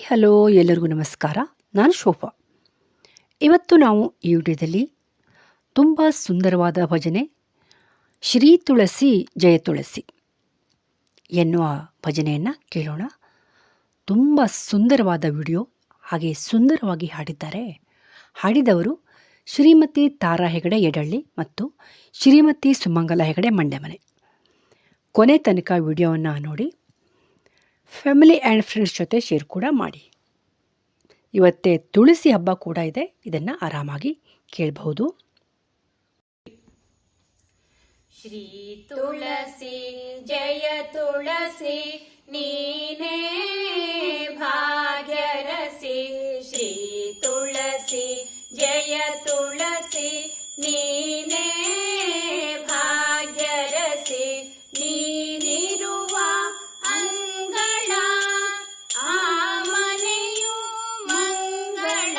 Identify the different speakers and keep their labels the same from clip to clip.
Speaker 1: Hello, ಎಲ್ಲರಿಗೂ ನಮಸ್ಕಾರ. ನಾನು ಶೋಭಾ. ಇವತ್ತು ನಾವು ಈ ವಿಡಿಯೋದಲ್ಲಿ ತುಂಬ ಸುಂದರವಾದ ಭಜನೆ ಶ್ರೀ ತುಳಸಿ ಜಯ ತುಳಸಿ ಎನ್ನುವ ಭಜನೆಯನ್ನು ಕೇಳೋಣ. ತುಂಬ ಸುಂದರವಾದ ವಿಡಿಯೋ, ಹಾಗೆ ಸುಂದರವಾಗಿ ಹಾಡಿದ್ದಾರೆ. ಹಾಡಿದವರು ಶ್ರೀಮತಿ ತಾರಾ ಹೆಗಡೆ ಯಡಳ್ಳಿ ಮತ್ತು ಶ್ರೀಮತಿ ಸುಮಂಗಲ ಹೆಗಡೆ ಮಂಡ್ಯಮನೆ. ಕೊನೆ ತನಕ ವಿಡಿಯೋವನ್ನು ನೋಡಿ ಫ್ಯಾಮಿಲಿ ಆ್ಯಂಡ್ ಫ್ರೆಂಡ್ಸ್ ಜೊತೆ ಶೇರ್ ಕೂಡ ಮಾಡಿ. ಇವತ್ತೇ ತುಳಸಿ ಹಬ್ಬ ಕೂಡ ಇದೆ, ಇದನ್ನು ಆರಾಮಾಗಿ ಕೇಳಬಹುದು.
Speaker 2: ಶ್ರೀ ತುಳಸಿ ಜಯ ತುಳಸಿ ನೀನೇ ಭಾಗ್ಯರಸಿ, ಶ್ರೀ ತುಳಸಿ ಜಯ ತುಳಸಿ ನೀನೇ ಭಾಗ್ಯರಸಿ, ನೀನಿರುವ ಅಂಗಳ ಆ ಮನೆಯು ಮಂಗಳ,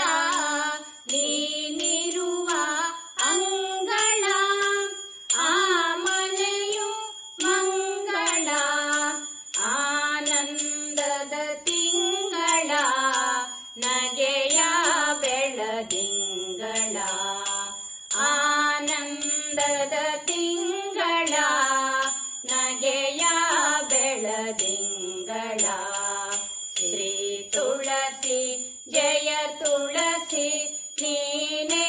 Speaker 2: ನೀನಿರುವ ಅಂಗಳ ಆ ಮನೆಯು ಮಂಗಳ, ಆನಂದದ ತಿಂಗಳ ನಗೆಯ ಬೆಳದಿಂಗಳ, ಆನಂದದ ತಿಂಗಳ ನಗೆಯ ಬೆಳದಿಂಗಳ, ಶ್ರೀ ತುಳಸಿ ಜಯ ತುಳಸಿ ನೀನೇ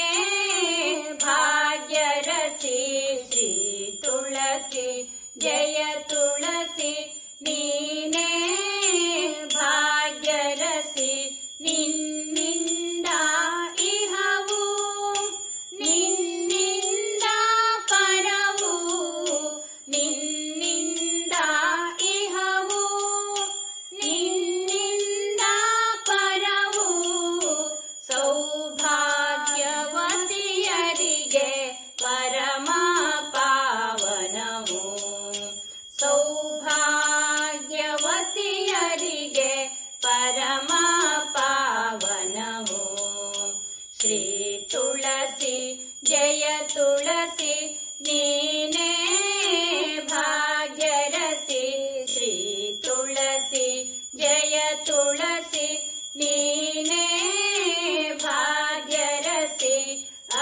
Speaker 2: ಭಾಗ್ಯರಸಿ, ಶ್ರೀ ತುಳಸಿ ಜಯ ತುಳಸಿ ನೀನೇ ಭಾಗ್ಯರಸಿ, ನಿನ್ನಿಂದ ಇಹವು ನಿನ್ನಿಂದ ಪರವು, ನಿನ್ನಿಂದ ಇಹವು ನಿನ್ನಿಂದ ಪರವು, ಸೌಭಾಗ್ಯವತಿಯರಿಗೆ ಪರಮ ಪಾವನವು, ಸೌಭಾಗ್ಯವತಿಯರಿಗೆ ಪರಮ ಪಾವನವು, ಶ್ರೀ ತುಳಸಿ ಜಯ ತುಳಸಿ ನೀನೇ ಭಾಗ್ಯರಸಿ, ಶ್ರೀ ತುಳಸಿ ಜಯ ತುಳಸಿ ನೀನೇ ಭಾಗ್ಯರಸಿ,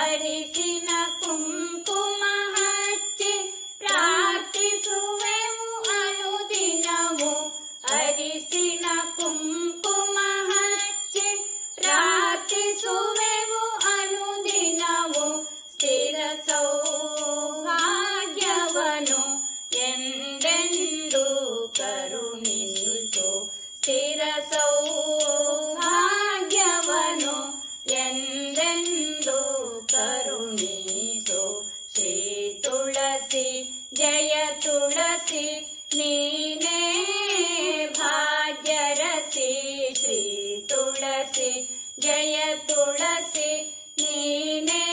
Speaker 2: ಅರಿಸಿನ ಕುಂಕುಮ ಹಚ್ಚಿ ಪ್ರಾರ್ಥಿಸುವೆವು ಅನುದಿನವು, ಅರಿಸಿನ ಕುಂಕುಮ ಹಚ್ಚಿ ಪ್ರಾರ್ಥಿಸುವೆವು ಅನುದಿನವು, ಸ್ಥಿರ ಸೌಭಾಗ್ಯವನು ಎಂದೆಂದು ಕರುಣಿಸು, ಸ್ಥಿರ ಸೌಭಾಗ್ಯವನು ಎಂದೆಂದು ಕರುಣಿಸು, ಶ್ರೀ ತುಳಸಿ ಜಯ ತುಳಸಿ ನೀನೇ ಭಾಗ್ಯರಸಿ, ಶ್ರೀ ತುಳಸಿ ಜಯ ತುಳಸಿ ನೀನೇ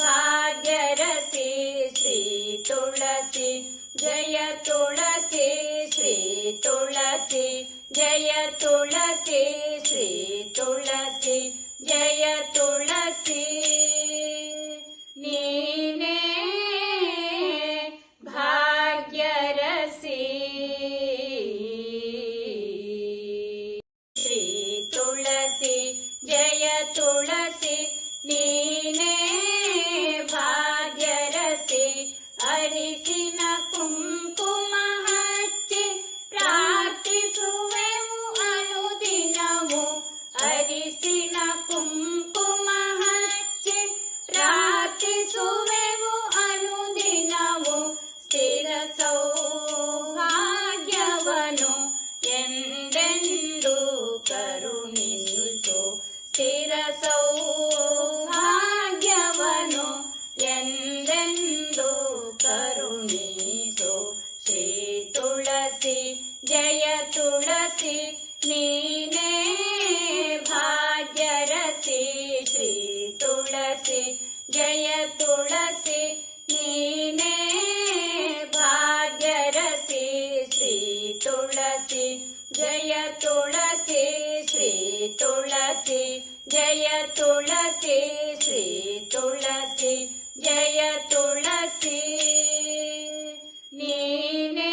Speaker 2: ಭಾಗ್ಯರಸಿ, ಶ್ರೀ ತುಳಸಿ ಜಯ ತುಳಸಿ, ಶ್ರೀ ತುಳಸಿ ಜಯ ತುಳಸಿ, ಶ್ರೀ ತುಳಸಿ ಜಯ ತುಳಸಿ ನೀನೇ ಭಾಗ್ಯರಸಿ, ಶ್ರೀ ತುಳಸಿ ಜಯ ತುಳಸಿ ನೀನೇ ಭಾಗ್ಯರಸಿ, ಅರಿಸಿನ ಕುಂಕುಮ ಹಚ್ಚಿ ಪ್ರಾರ್ಥಿಸುವೆವು ಅನುದಿನವು, ಅರಿಸಿನ ಕುಂಕುಮ ಹಚ್ಚಿ ಪ್ರಾರ್ಥಿಸುವೆವು ಅನುದಿನವು, ಸ್ಥಿರ ಸೌಭಾಗ್ಯವನು ಎಂದೆಂದು ಕರುಣಿಸು, ಸ್ಥಿರ ಸೌಭಾಗ್ಯವನು ಎಂದೆಂದು ಕರುಣಿಸು, ಶ್ರೀ ತುಳಸಿ ಜಯ ತುಳಸಿ ನೀನೇ ಭಾಗ್ಯರಸಿ, ಶ್ರೀ ತುಳಸಿ ಜಯ ತುಳಸಿ ನೀನೇ ಭಾಗ್ಯರಸಿ, ಶ್ರೀ ತುಳಸಿ ಜಯ ತುಳಸಿ, ಶ್ರೀ ತುಳಸಿ ಜಯ ತುಳಸಿ, ಶ್ರೀ ತುಳಸಿ ಜಯ ತುಳಸಿ ನೀನೇ